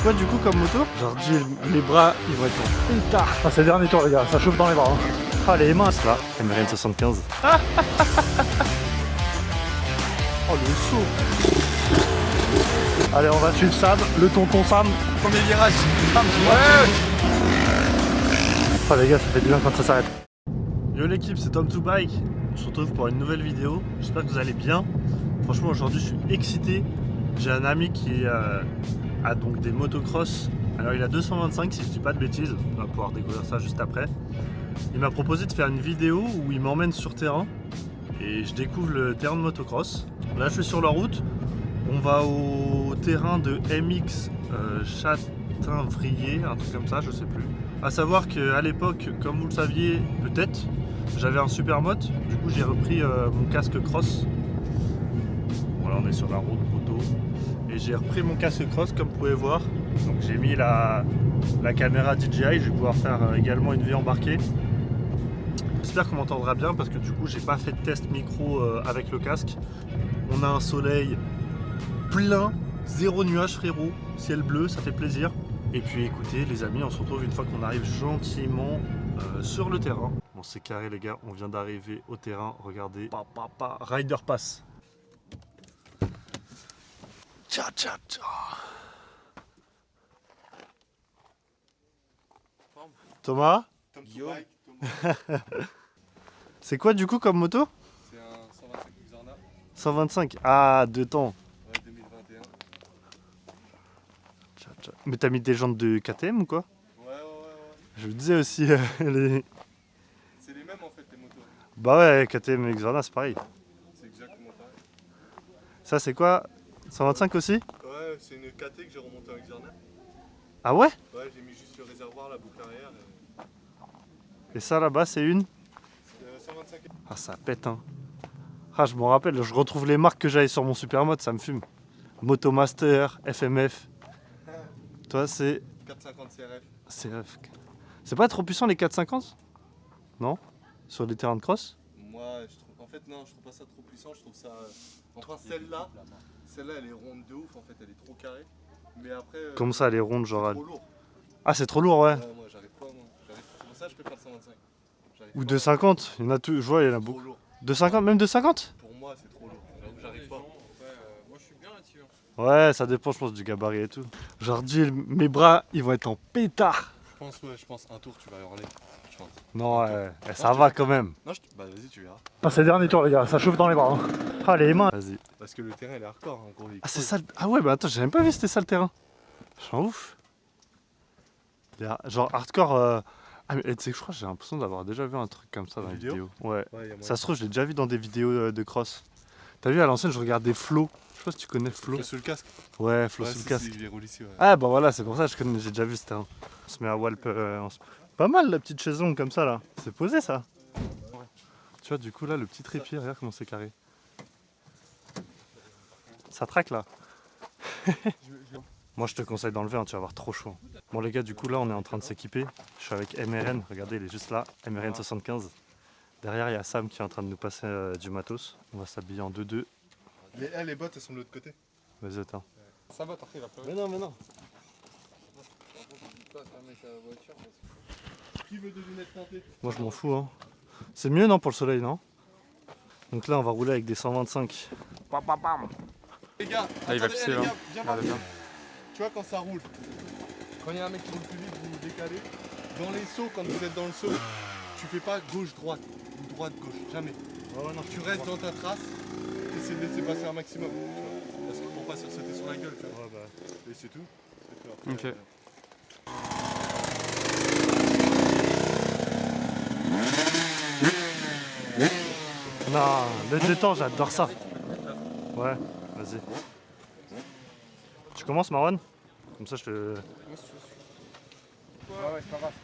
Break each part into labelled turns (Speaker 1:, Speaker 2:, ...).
Speaker 1: C'est quoi du coup comme moto? Genre mes bras ils vont être en pétard.
Speaker 2: Ah, c'est le dernier tour les gars, ça chauffe dans les bras. Hein.
Speaker 1: Ah les minces là, MRN 75. Oh le saut.
Speaker 2: Allez, on va suivre Sam, le tonton Sam.
Speaker 1: Premier virage.
Speaker 2: Ah les gars, ça fait du bien quand ça s'arrête.
Speaker 1: Yo l'équipe, c'est Tom2Bike. On se retrouve pour une nouvelle vidéo. J'espère que vous allez bien. Franchement aujourd'hui je suis excité. J'ai un ami qui a donc des motocross. Alors il a 225 si je dis pas de bêtises. On va pouvoir découvrir ça juste après. Il m'a proposé de faire une vidéo où il m'emmène sur terrain. Et je découvre le terrain de motocross. Là je suis sur la route. On va au terrain de MX Châtainvrier, un truc comme ça, je sais plus. A savoir qu'à l'époque, comme vous le saviez peut-être, j'avais un Supermoto. Du coup j'ai repris mon casque cross. Voilà, on est sur la route moto. Et j'ai repris mon casque cross comme vous pouvez voir. Donc j'ai mis la caméra DJI, je vais pouvoir faire également une vie embarquée. J'espère qu'on m'entendra bien parce que du coup j'ai pas fait de test micro avec le casque. On a un soleil plein, zéro nuage frérot, ciel bleu, ça fait plaisir. Et puis écoutez les amis, on se retrouve une fois qu'on arrive gentiment sur le terrain. Bon c'est carré les gars, on vient d'arriver au terrain, regardez. Rider Pass. Tcha tcha tcha. Thomas? C'est quoi du coup comme moto?
Speaker 3: C'est un 125 Xorna.
Speaker 1: 125. Ah, deux temps.
Speaker 3: Ouais, 2021.
Speaker 1: Tcha, tcha. Mais t'as mis des jantes de KTM ou quoi?
Speaker 3: Ouais.
Speaker 1: Je me disais aussi les...
Speaker 3: C'est les mêmes en fait les motos.
Speaker 1: Bah ouais, KTM et Xorna c'est pareil.
Speaker 3: C'est exactement pareil.
Speaker 1: Ça c'est quoi? 125 aussi?
Speaker 3: Ouais, c'est une KT que j'ai remontée en Xorna.
Speaker 1: Ah ouais?
Speaker 3: Ouais, j'ai mis juste le réservoir, la boucle arrière.
Speaker 1: Et ça là-bas c'est une?
Speaker 3: C'est 125.
Speaker 1: Ah ça pète hein. Ah je m'en rappelle, je retrouve les marques que j'avais sur mon Supermoto, ça me fume. Motomaster, FMF. Toi c'est...
Speaker 3: 450 CRF.
Speaker 1: CRF. C'est pas trop puissant les 450? Non? Sur les terrains de cross?
Speaker 3: Moi, je trouve. En fait, non, je trouve pas ça trop puissant. Je trouve ça. Enfin, celle-là elle est ronde de ouf. En fait, elle est trop carrée. Mais après.
Speaker 1: Comme ça elle est ronde genre...
Speaker 3: c'est trop lourd.
Speaker 1: Ah c'est trop lourd ouais.
Speaker 3: Ouais, moi, j'arrive pas. C'est pour ça que je préfère le 125. J'arrive
Speaker 1: Ou
Speaker 3: pas.
Speaker 1: 250, il y en a tout, je vois il y en a
Speaker 3: Trop
Speaker 1: beaucoup.
Speaker 3: lourd.
Speaker 1: 250, même 250?
Speaker 3: Pour moi, c'est trop lourd. J'avoue que j'arrive pas.
Speaker 4: Moi je suis bien là-dessus.
Speaker 1: Ouais, ça dépend je pense du gabarit et tout. Aujourd'hui mes bras ils vont être en pétard.
Speaker 3: Je pense un tour, tu vas hurler. Je pense.
Speaker 1: Non ça va quand même.
Speaker 3: Non, bah vas-y, tu verras.
Speaker 2: Ah, c'est le dernier tour les gars, ça chauffe dans les bras. Hein. Ah les mains.
Speaker 1: Vas-y.
Speaker 3: Parce que le terrain il est hardcore, hein, gros.
Speaker 1: Ah c'est ça, ah ouais bah attends j'ai même pas vu c'était ça le terrain. Je suis en ouf. Genre hardcore... Ah mais tu sais que je crois que j'ai l'impression d'avoir déjà vu un truc comme ça dans les vidéos. Ouais. Ça se trouve je l'ai déjà vu dans des vidéos de cross. T'as vu à l'ancienne je regardais Flo. Je sais pas si tu connais Flo.
Speaker 3: Flo sous le casque.
Speaker 1: Ouais Flo
Speaker 3: Ouais,
Speaker 1: sous le casque.
Speaker 3: il roule ici, ouais.
Speaker 1: Ah bah voilà c'est pour ça que j'ai déjà vu ce terrain. On se met à Walp. Pas mal la petite chaise longue comme ça là. C'est posé ça. Tu vois du coup là le petit trépied, regarde comment c'est carré. Ça traque là. Moi je te conseille d'enlever, hein, tu vas avoir trop chaud. Bon les gars du coup là on est en train de s'équiper. Je suis avec MRN, regardez il est juste là, MRN 75. Derrière il y a Sam qui est en train de nous passer du matos. On va s'habiller en 2-2.
Speaker 3: Les bottes elles sont de l'autre côté.
Speaker 1: Vas-y attends.
Speaker 4: Ça va, après il va pleurer.
Speaker 1: Mais non.
Speaker 3: Qui veut des lunettes teintées?
Speaker 1: Moi je m'en fous hein. C'est mieux non pour le soleil non? Donc là on va rouler avec des 125.
Speaker 3: Les gars,
Speaker 4: Ah, il va
Speaker 3: attendez,
Speaker 4: pisser,
Speaker 3: les
Speaker 4: là.
Speaker 3: gars, viens voir.
Speaker 4: Bien.
Speaker 3: Tu vois quand ça roule, quand il y a un mec qui roule plus vite, vous vous décalez. Dans les sauts, quand vous êtes dans le saut, tu fais pas gauche-droite ou droite-gauche, jamais. Tu restes dans ta trace, tu essaies de laisser passer un maximum. Tu vois. Parce que pour pas se sauter sur la gueule, tu vois. Et c'est tout. C'est tout. Après,
Speaker 4: Ok.
Speaker 1: Non, le détend, j'adore ça. Ouais, vas-y. Tu commences Marwan? Comme ça je te...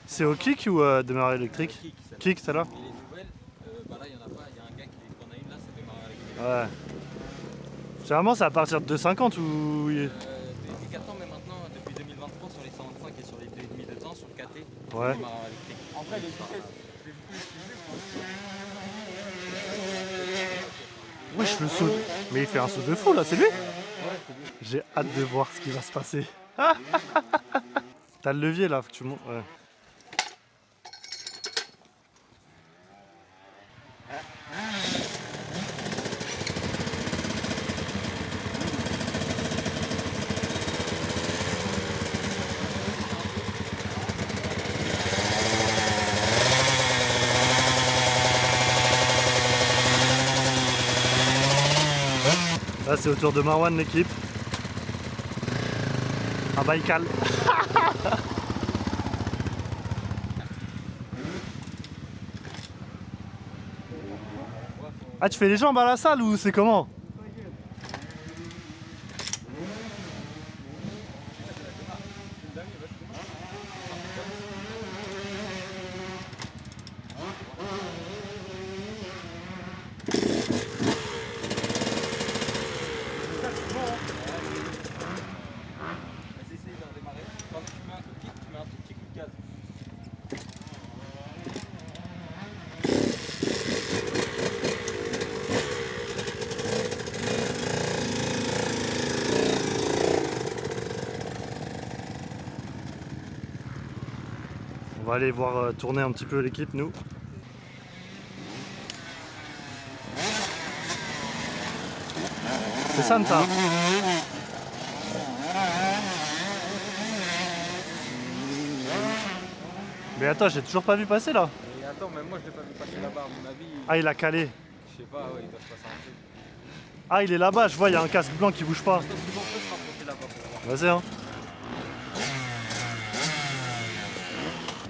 Speaker 1: C'est au kick ou démarrage électrique? Kick, c'est là?
Speaker 4: Et les nouvelles, bah là il y en a pas, il y a un gars qui en a une là, ça démarre avec
Speaker 1: Ouais. Généralement c'est à partir de 250 ou...
Speaker 4: des 4 ans, mais maintenant depuis 2023 sur les 125 et sur les 2,5 de temps sur le KT,
Speaker 1: Ouais.
Speaker 4: ça démarre électrique. Après les vitesses,
Speaker 1: Wesh le saut. Mais il fait un saut de fou là, c'est lui? J'ai hâte de voir ce qui va se passer. T'as le levier là, faut que tu montes. Ouais. Là c'est au tour de Marwan l'équipe. À Baïkal. Ah tu fais les jambes à la salle ou c'est comment? On va aller voir tourner un petit peu l'équipe nous. C'est Santa. Mais attends, j'ai toujours pas vu passer là.
Speaker 4: Et attends, même moi je l'ai pas vu passer là-bas, à mon avis.
Speaker 1: Ah il a calé.
Speaker 4: Je sais pas, ouais, il doit se passer un truc.
Speaker 1: Ah il est là-bas, je vois, il y a un casque blanc qui bouge pas.
Speaker 4: On peut se rapprocher là-bas pour voir.
Speaker 1: Vas-y hein.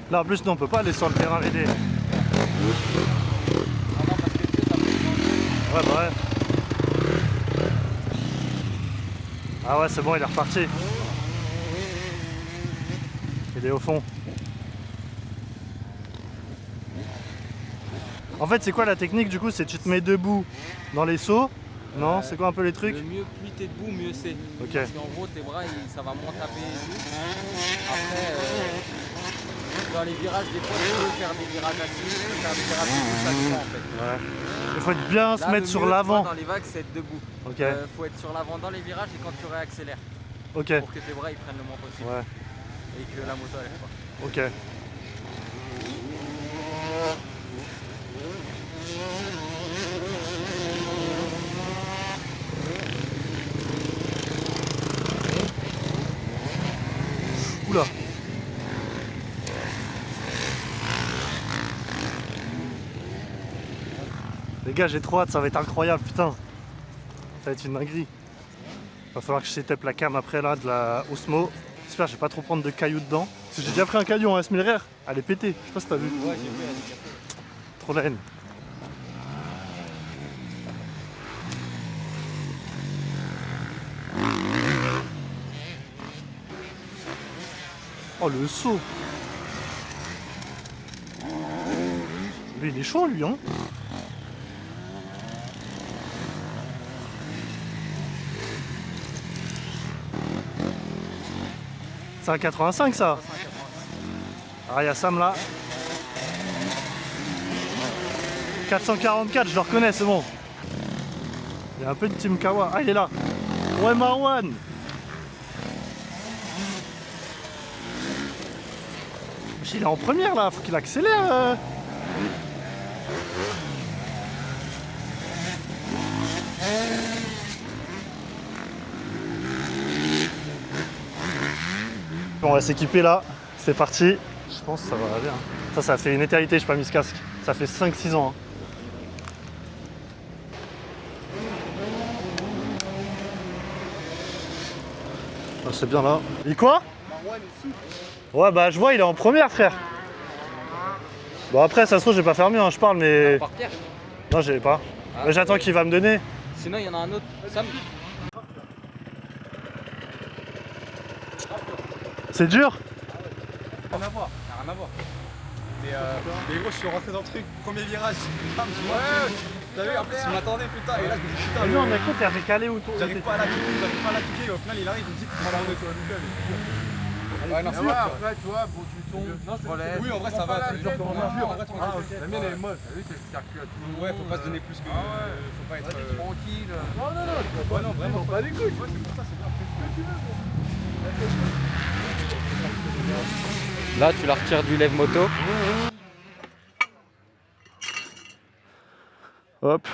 Speaker 1: Là en plus nous on peut pas aller sur le terrain aider.
Speaker 4: Ah non, parce que tu sais, ça peut se
Speaker 1: Ouais bah ouais. Ah ouais c'est bon, il est reparti. Il est au fond. En fait c'est quoi la technique du coup? C'est tu te mets debout dans les seaux. Non, c'est quoi un peu les trucs?
Speaker 4: Le mieux, plus t'es debout, mieux c'est.
Speaker 1: Ok.
Speaker 4: Parce qu'en gros, tes bras, ça va moins taper et tout. Après, dans les virages, des fois, tu peux faire des virages assis, tu peux faire des virages assis, ça dépend en fait.
Speaker 1: Ouais. Il faut être bien se
Speaker 4: Là,
Speaker 1: mettre
Speaker 4: le
Speaker 1: sur
Speaker 4: mieux,
Speaker 1: l'avant.
Speaker 4: Dans les vagues, c'est être debout.
Speaker 1: Ok.
Speaker 4: Faut être sur l'avant dans les virages et quand tu réaccélères.
Speaker 1: Ok.
Speaker 4: Pour que tes bras ils prennent le moins possible.
Speaker 1: Ouais.
Speaker 4: Et que la moto elle pas.
Speaker 1: Ok. Oula. Les gars, j'ai trop hâte, ça va être incroyable, putain. Ça va être une dinguerie. Va falloir que je setup la cam après là, de la Osmo. J'espère que je vais pas trop prendre de cailloux dedans. Parce que j'ai déjà pris un caillou en S1000RR. Elle est pétée, je sais pas si t'as vu.
Speaker 4: Ouais, j'ai vu, elle est cassée.
Speaker 1: Trop la haine. Oh le saut. Lui il est chaud lui hein. C'est un 85 ça. Ah il y a Sam là. 444 je le reconnais c'est bon. Il y a un peu de Team Kawa. Ah il est là. Ouais Marwan. Il est en première là, faut qu'il accélère. Bon, on va s'équiper là, c'est parti. Je pense que ça va bien. Ça fait une éternité, je n'ai pas mis ce casque. Ça fait 5-6 ans. Hein. Ah, c'est bien là. Et quoi? Ouais bah je vois il est en première frère. Bon après ça se trouve je vais pas faire mieux hein, je parle mais...
Speaker 4: Par Pierre.
Speaker 1: Non j'ai pas.
Speaker 4: Ah,
Speaker 1: Mais j'attends qu'il va me donner.
Speaker 4: Sinon il y en a un autre. Sam.
Speaker 1: C'est dur?
Speaker 3: Rien à voir, rien à voir. Mais gros, je suis rentré dans le truc, premier virage. Ouais, t'as vu, en plus il m'attendait putain, et là je me dis putain.
Speaker 1: Lui on a cru t'es calé autour.
Speaker 3: J'arrive pas à la kicker, et au final il arrive, il me dit que tu prends la route. Ouais, non, c'est
Speaker 5: après, tu vois, bon, tu tombes, tu relèves.
Speaker 3: Oui, en vrai, ça va.
Speaker 5: C'est dur pour moi.
Speaker 3: Ah, ok.
Speaker 5: La mienne, elle est molle. T'as vu, c'est circuit à tout le monde.
Speaker 3: Ouais, faut pas se donner plus que. Faut pas être.
Speaker 5: Tranquille.
Speaker 3: Ouais, non, vraiment.
Speaker 5: Pas les couilles.
Speaker 3: Ouais, c'est pour ça, c'est bien. Fais ce que tu veux, gros.
Speaker 4: Là, tu la retires du lève moto.
Speaker 1: Hop.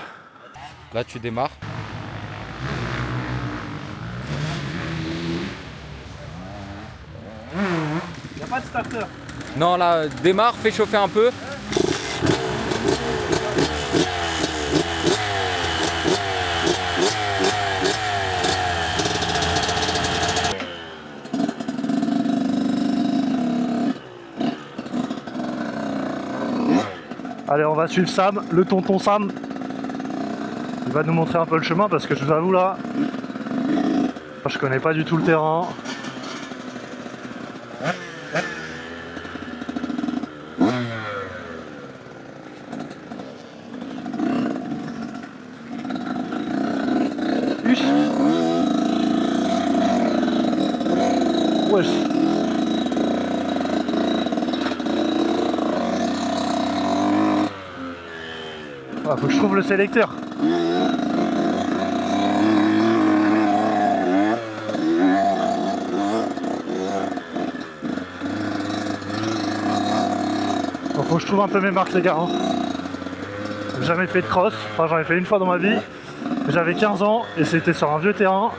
Speaker 4: Là, tu démarres.
Speaker 1: Y'a pas de starter.
Speaker 4: Non, là, démarre, fais chauffer un peu.
Speaker 1: Allez, on va suivre Sam, le tonton Sam. Il va nous montrer un peu le chemin parce que je vous avoue là, je connais pas du tout le terrain. Huch. Wesh. Ah, faut que je trouve le sélecteur. Bon, faut que je trouve un peu mes marques les gars. J'ai jamais fait de cross, enfin j'en ai fait une fois dans ma vie. J'avais 15 ans et c'était sur un vieux terrain.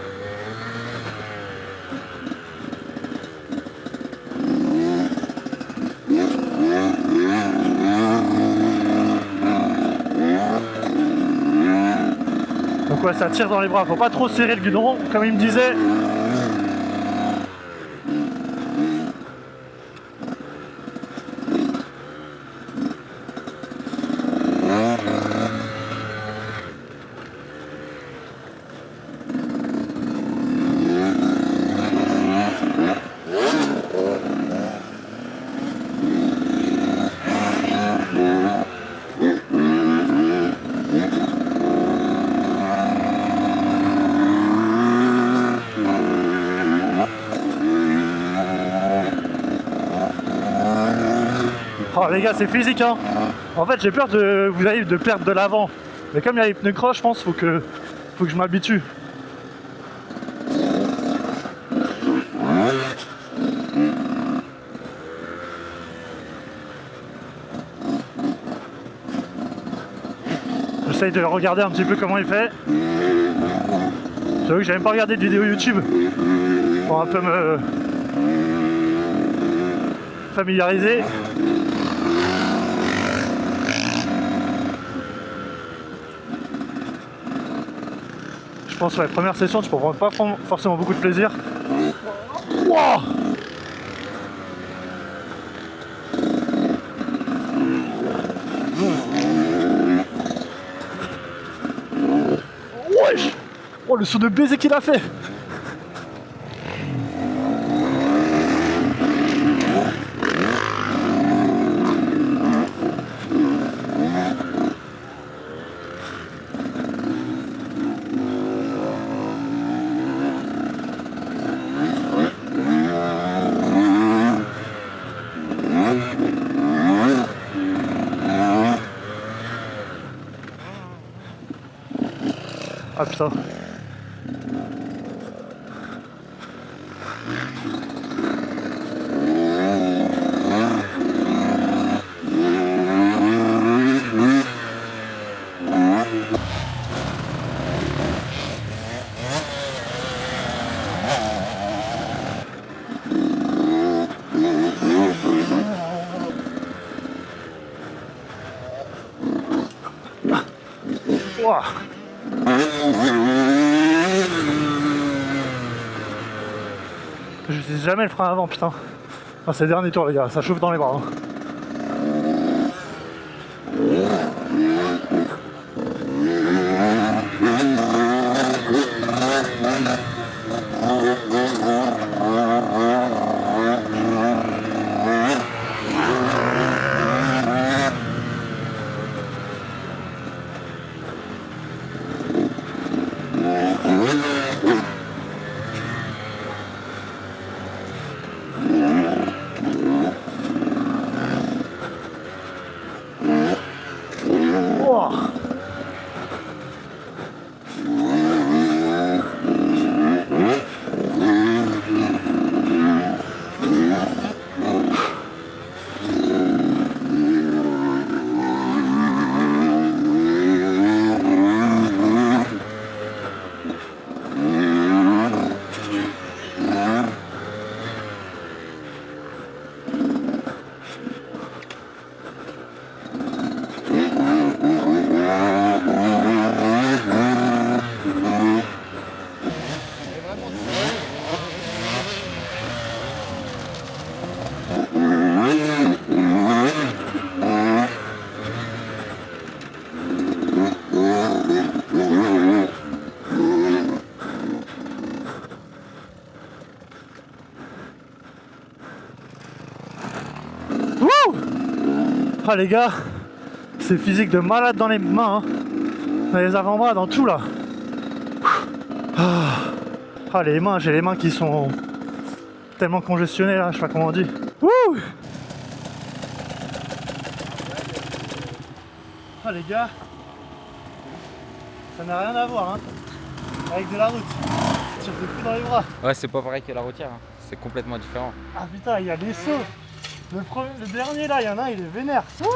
Speaker 1: Donc ouais, ça tire dans les bras, faut pas trop serrer le guidon, comme il me disait. Oh les gars, c'est physique hein. En fait j'ai peur de, vous savez, de perdre de l'avant. Mais comme il y a les pneus cross, je pense faut que je m'habitue. J'essaye de regarder un petit peu comment il fait. J'avoue que j'ai même pas regardé de vidéo YouTube pour un peu me familiariser. Je pense que la première session, tu prends pas forcément beaucoup de plaisir. Wow. Wesh. Oh le saut de baiser qu'il a fait. Ah putain. Wow. Je sais jamais le frein avant, putain. Ah, c'est le dernier tour, les gars, ça chauffe dans les bras. Hein.
Speaker 2: Ah les gars, c'est physique de malade dans les mains, hein. Dans les avant-bras, dans tout là. Ah les mains, j'ai les mains qui sont tellement congestionnées là, je sais pas comment on dit. Wouh. Ah les gars, ça n'a rien à voir hein, avec de la route. Tire des coups dans les bras.
Speaker 4: Ouais, c'est pas pareil que la routière, hein. C'est complètement différent.
Speaker 2: Ah putain, il y a des sauts. Le dernier là, il y en a un, il est vénère. Wouh.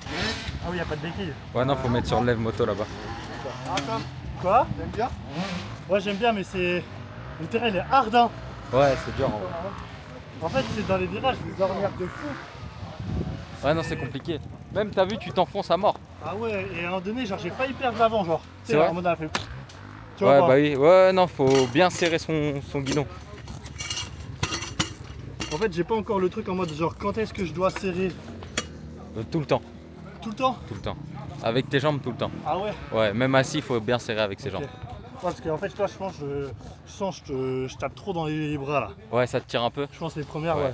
Speaker 2: Ah oui, il n'y a pas de béquille.
Speaker 4: Ouais, non, faut mettre sur le lève-moto là-bas.
Speaker 3: Ah, Tom,
Speaker 2: Quoi?
Speaker 3: t'aimes bien?
Speaker 2: Ouais, j'aime bien, mais c'est. Le terrain il est ardent.
Speaker 4: Ouais, c'est dur en vrai.
Speaker 2: En fait, c'est dans les virages, des ornières de fou.
Speaker 4: Ouais, non, c'est compliqué. Même, t'as vu, tu t'enfonces à mort.
Speaker 2: Ah ouais, et à un moment donné, genre j'ai failli perdre l'avant, genre.
Speaker 4: C'est
Speaker 2: Tu sais,
Speaker 4: vrai
Speaker 2: en mode, elle a fait. Tu
Speaker 4: Ouais,
Speaker 2: vois
Speaker 4: bah
Speaker 2: pas.
Speaker 4: oui. Ouais, non, faut bien serrer son guidon.
Speaker 2: En fait, j'ai pas encore le truc en mode genre quand est-ce que je dois serrer
Speaker 4: Tout le temps,
Speaker 2: tout le temps.
Speaker 4: tout le temps. Avec tes jambes tout le temps.
Speaker 2: Ah ouais.
Speaker 4: Ouais, même assis, faut bien serrer avec ses
Speaker 2: Ok.
Speaker 4: jambes.
Speaker 2: Ouais, parce qu'en fait, toi, je pense, je tape trop dans les bras là.
Speaker 4: Ouais, ça te tire un peu.
Speaker 2: Je pense les premières,
Speaker 4: Ouais.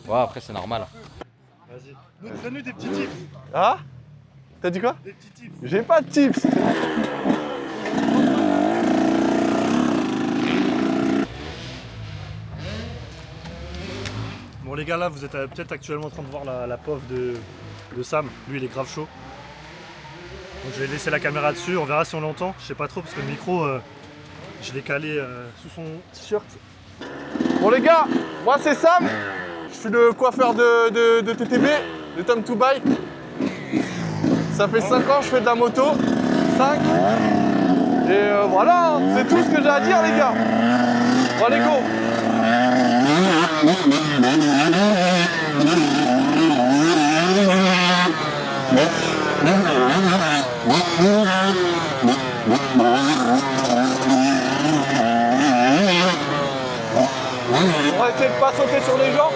Speaker 2: ouais.
Speaker 4: Ouais, après, c'est normal.
Speaker 2: Vas-y. Donne-nous des petits tips.
Speaker 3: Ah? T'as dit quoi?
Speaker 2: Des petits tips.
Speaker 3: J'ai pas de tips.
Speaker 2: Bon les gars, là vous êtes peut-être actuellement en train de voir la pauvre de Sam, lui il est grave chaud. Donc je vais laisser la caméra dessus, on verra si on l'entend, je sais pas trop parce que le micro je l'ai calé sous son t-shirt.
Speaker 3: Bon les gars, moi c'est Sam. Je suis le coiffeur de TTB, de Tom to Bike. Ça fait 5 ans que je fais de la moto. 5. Et voilà, c'est tout ce que j'ai à dire les gars. Bon allez go. On va essayer de pas sauter sur les gens.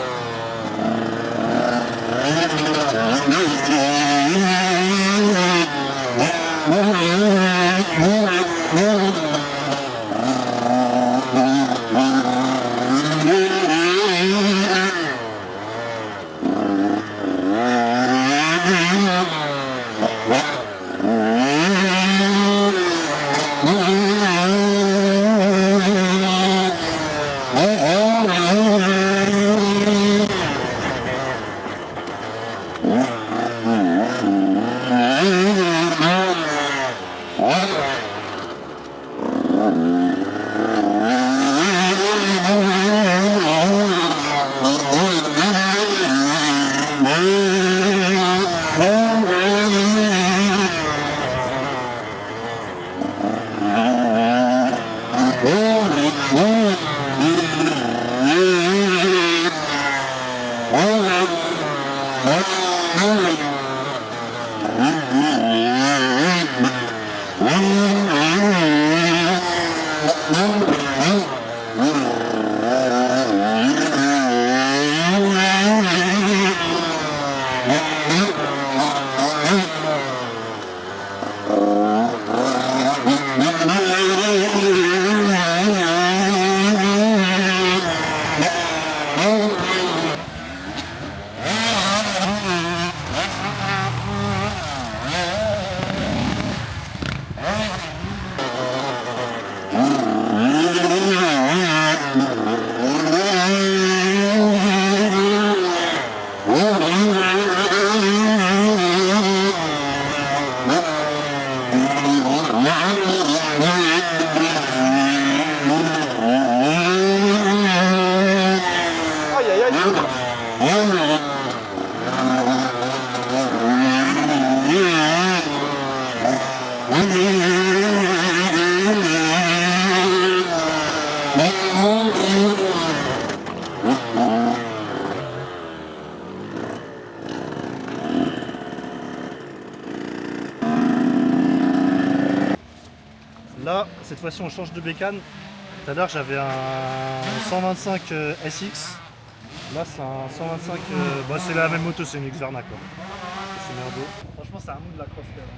Speaker 3: Aïe aïe aïe.
Speaker 2: Là, cette fois-ci on change de bécane. Tout à l'heure j'avais un 125 SX. Là c'est un 125, bah, c'est la même moto, c'est une Xverna quoi. C'est merdo. Franchement c'est un mood la cross quand même.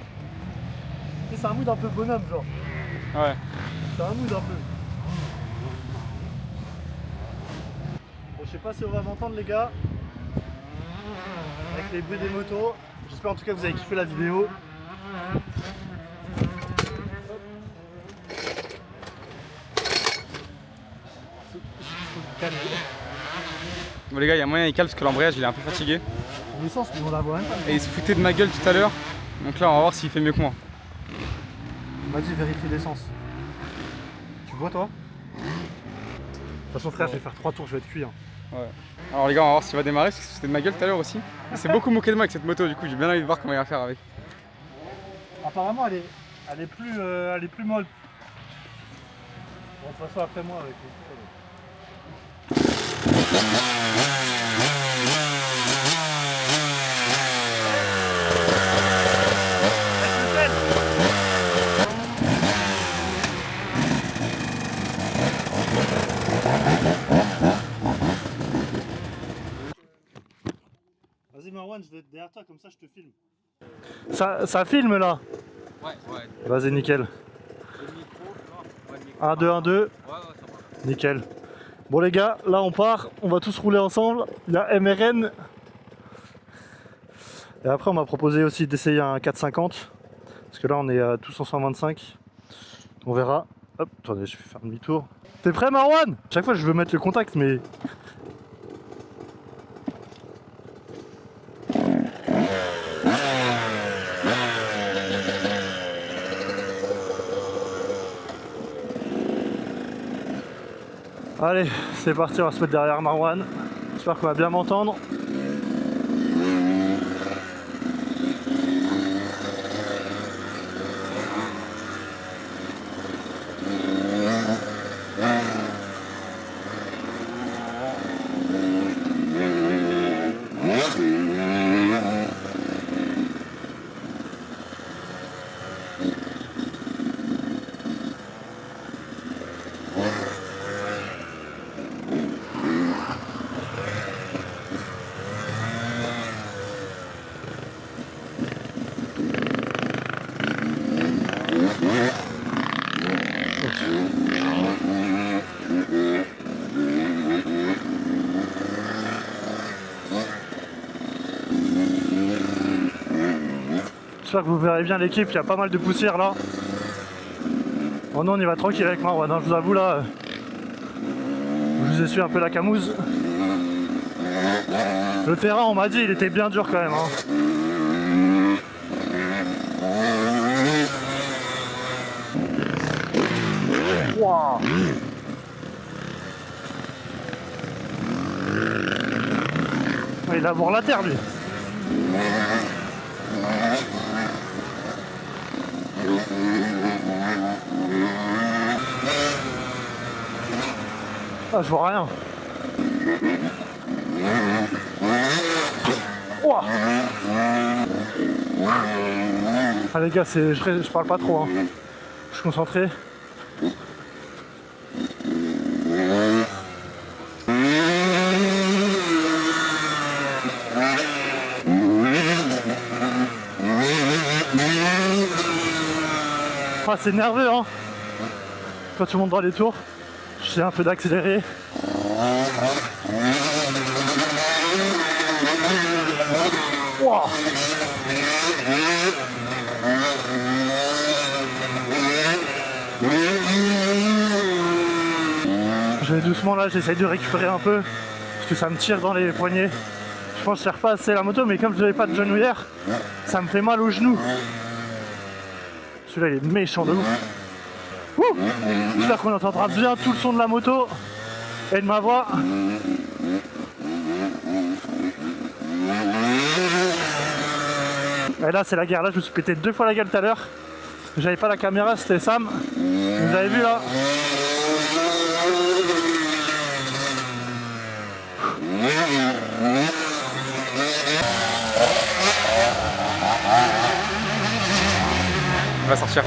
Speaker 2: Tu sais, c'est un mood un peu bonhomme genre.
Speaker 4: Ouais.
Speaker 2: C'est un mood un peu. Bon, je sais pas si on va m'entendre les gars. Avec les bruits des motos. J'espère en tout cas que vous avez kiffé la vidéo.
Speaker 6: Bon les gars, il y a moyen il cale parce que l'embrayage il est un peu fatigué.
Speaker 2: L'essence, mais on la voit même pas.
Speaker 6: Et il se foutait de ma gueule tout à l'heure. Donc là on va voir s'il fait mieux que moi.
Speaker 2: On m'a dit vérifier l'essence. Tu vois toi? De toute façon frère, je vais faire 3 tours, je vais être cuit. Hein.
Speaker 6: Ouais. Alors les gars, on va voir s'il va démarrer parce qu'il se foutait de ma gueule tout à l'heure aussi. Il s'est beaucoup moqué de moi avec cette moto, du coup j'ai bien envie de voir comment il va faire avec.
Speaker 2: Apparemment elle est plus molle. Bon, de toute façon après moi avec les... Vas-y Marwan, je vais être derrière toi, comme ça je te filme. Ça filme là?
Speaker 4: Ouais.
Speaker 2: Vas-y nickel.
Speaker 4: Le micro, non, ouais, le micro.
Speaker 2: 1, 2, 1, 2.
Speaker 4: Ouais, ça va.
Speaker 2: Nickel. Bon les gars, là on part, on va tous rouler ensemble. Il y a MRN. Et après on m'a proposé aussi d'essayer un 450. Parce que là on est tous en 125. On verra. Hop, attendez, je vais faire demi-tour. T'es prêt Marwan? Chaque fois je veux mettre le contact mais... Allez, c'est parti, on va se mettre derrière Marwan. J'espère qu'on va bien m'entendre. J'espère que vous verrez bien l'équipe, il y a pas mal de poussière là. Oh non, on y va tranquille avec Marwan, hein, je vous avoue là, je vous essuie un peu la camouse. Le terrain, on m'a dit, il était bien dur quand même. Hein. Wow. Il laboure la terre lui. Ah, je vois rien. Ouah. Ah les gars, je parle pas trop. Hein. Je suis concentré. Ah, c'est nerveux hein. Quand tu montes dans les tours, j'essaie un peu d'accélérer. Wow. Je vais doucement là, j'essaie de récupérer un peu parce que ça me tire dans les poignets. Je pense que je ne sers pas assez la moto, mais comme je n'avais pas de genouillère, ça me fait mal aux genoux. Celui-là il est méchant de ouf. J'espère qu'on entendra bien tout le son de la moto et de ma voix. Et là c'est la guerre, là je me suis pété 2 fois la gueule tout à l'heure. J'avais pas la caméra, c'était Sam. Vous avez vu là?
Speaker 6: Il va sortir.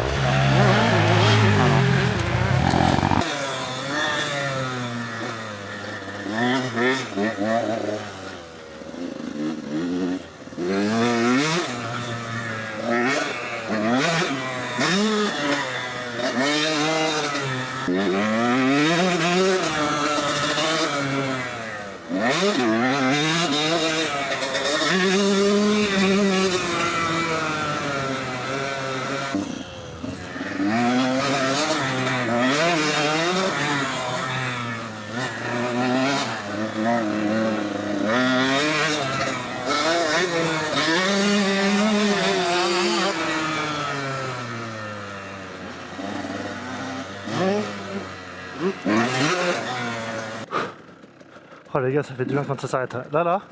Speaker 2: Oh les gars, ça fait du bien quand ça s'arrête. Là,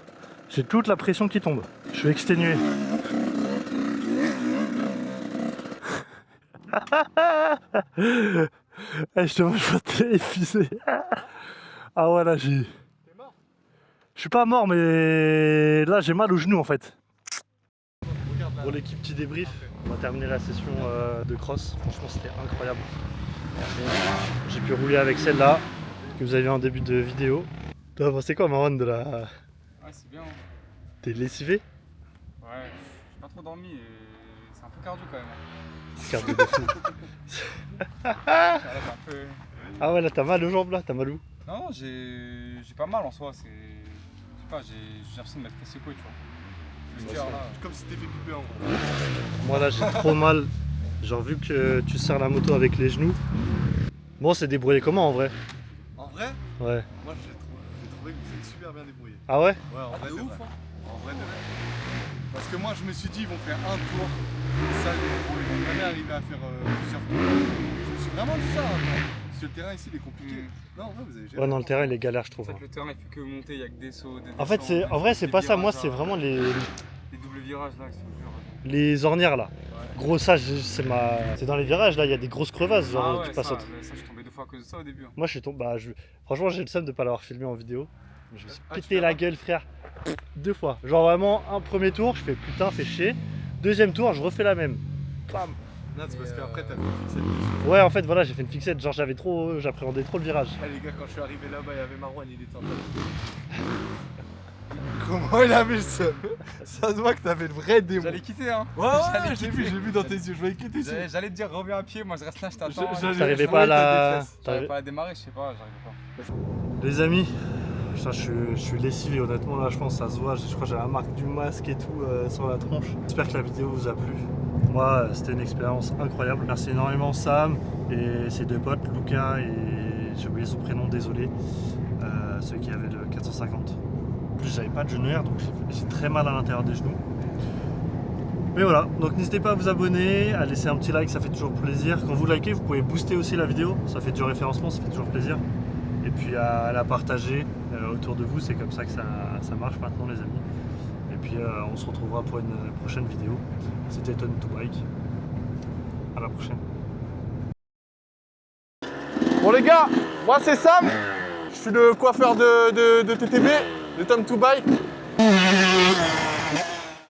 Speaker 2: j'ai toute la pression qui tombe. Je suis exténué. Eh, je te vois, je t'ai épuisé. Ah ouais, là, j'ai...
Speaker 3: T'es mort?
Speaker 2: Je suis pas mort, mais là, j'ai mal au genou en fait.
Speaker 3: Regarde là.
Speaker 2: Pour l'équipe petit débrief, on va terminer la session de cross. Franchement, c'était incroyable. J'ai pu rouler avec celle-là que vous avez vu en début de vidéo. Toi, c'est quoi, Marwan, de la...
Speaker 6: Ouais, c'est bien.
Speaker 2: T'es lessivé?
Speaker 6: Ouais, j'ai pas trop dormi et c'est un peu cardio quand même.
Speaker 2: Cardio de fou. Ah ouais, là, t'as mal aux jambes, là? T'as mal où?
Speaker 6: Non, j'ai pas mal en soi. C'est, je sais pas, j'ai l'impression de m'être fait secouer, tu vois. Le cœur là.
Speaker 3: Comme si t'étais fait piper en gros.
Speaker 2: Moi, là, j'ai trop mal. Genre, vu que tu serres la moto avec les genoux. Bon, c'est débrouillé comment en vrai?
Speaker 3: En vrai,
Speaker 2: Ouais.
Speaker 3: moi j'ai trouvé que vous êtes super bien débrouillé.
Speaker 2: Ah ouais?
Speaker 3: Ouais, en vrai
Speaker 4: de
Speaker 3: de
Speaker 4: ouf,
Speaker 3: vrai.
Speaker 4: hein.
Speaker 3: En vrai de vrai. Parce que moi je me suis dit ils vont faire un tour. Ça, ils vont jamais arriver à faire plusieurs tours. Je me suis vraiment dit ça. Hein. Parce que le terrain ici il est compliqué. Non, en vrai vous avez géré.
Speaker 2: Ouais, non, le terrain il est galère, je
Speaker 6: En
Speaker 2: trouve.
Speaker 6: fait, le terrain il fait que monter, il y a que des sauts, des
Speaker 2: En fait,
Speaker 6: descentes,
Speaker 2: en vrai, c'est
Speaker 6: des
Speaker 2: pas ça. Moi,
Speaker 6: virages,
Speaker 2: c'est
Speaker 6: là.
Speaker 2: vraiment
Speaker 6: Les doubles virages là, ils sont durs.
Speaker 2: les ornières là. Gros, ça, c'est dans les virages là. Il y a des grosses crevasses. Genre,
Speaker 6: Ah ouais,
Speaker 2: tu passes
Speaker 6: ça,
Speaker 2: entre.
Speaker 6: mais ça, je suis tombé 2 fois à cause de ça au début. Hein.
Speaker 2: Moi, je suis tombé. Bah, franchement, j'ai le seum de pas l'avoir filmé en vidéo. Je me suis
Speaker 3: Ah, tu
Speaker 2: pété
Speaker 3: l'as
Speaker 2: la
Speaker 3: pas
Speaker 2: gueule, frère. 2 fois. Genre, vraiment, un premier tour, je fais putain, fais chier. Deuxième tour, je refais la même. Bam.
Speaker 3: Non, c'est parce qu'après t'as fait une fixette dessus.
Speaker 2: Ouais, en fait, voilà, j'ai fait une fixette. Genre, j'appréhendais trop le virage.
Speaker 3: Ah les gars, quand je suis arrivé là-bas, il y avait Marwan, il était en train de... Comment il avait le seum? Ça se voit que t'avais le vrai démon.
Speaker 6: J'allais quitter, hein.
Speaker 3: Ouais,
Speaker 6: J'allais
Speaker 3: j'ai
Speaker 6: quitter.
Speaker 3: vu dans tes yeux, je voyais que t'es dessus.
Speaker 6: J'allais te dire reviens à pied, moi je reste là, je t'attends.
Speaker 2: T'arrivais pas à la.
Speaker 6: J'arrivais pas à démarrer, je sais pas, j'arrivais pas.
Speaker 2: Les amis, putain, je suis lessivé honnêtement là, je pense que ça se voit, je crois que j'ai la marque du masque et tout sur la tronche. J'espère que la vidéo vous a plu. Moi c'était une expérience incroyable. Merci énormément Sam et ses 2 potes, Lucas et j'ai oublié son prénom, désolé, ceux qui avaient le 450. En plus j'avais pas de genouillère donc j'ai très mal à l'intérieur des genoux. Mais voilà, donc n'hésitez pas à vous abonner, à laisser un petit like, ça fait toujours plaisir. Quand vous likez, vous pouvez booster aussi la vidéo, ça fait du référencement, ça fait toujours plaisir. Et puis à la partager autour de vous, c'est comme ça que ça marche maintenant les amis. Et puis on se retrouvera pour une prochaine vidéo. C'était Ton to Bike. À la prochaine.
Speaker 3: Bon les gars, moi c'est Sam, je suis le coiffeur de TTB, de Tom to Bike.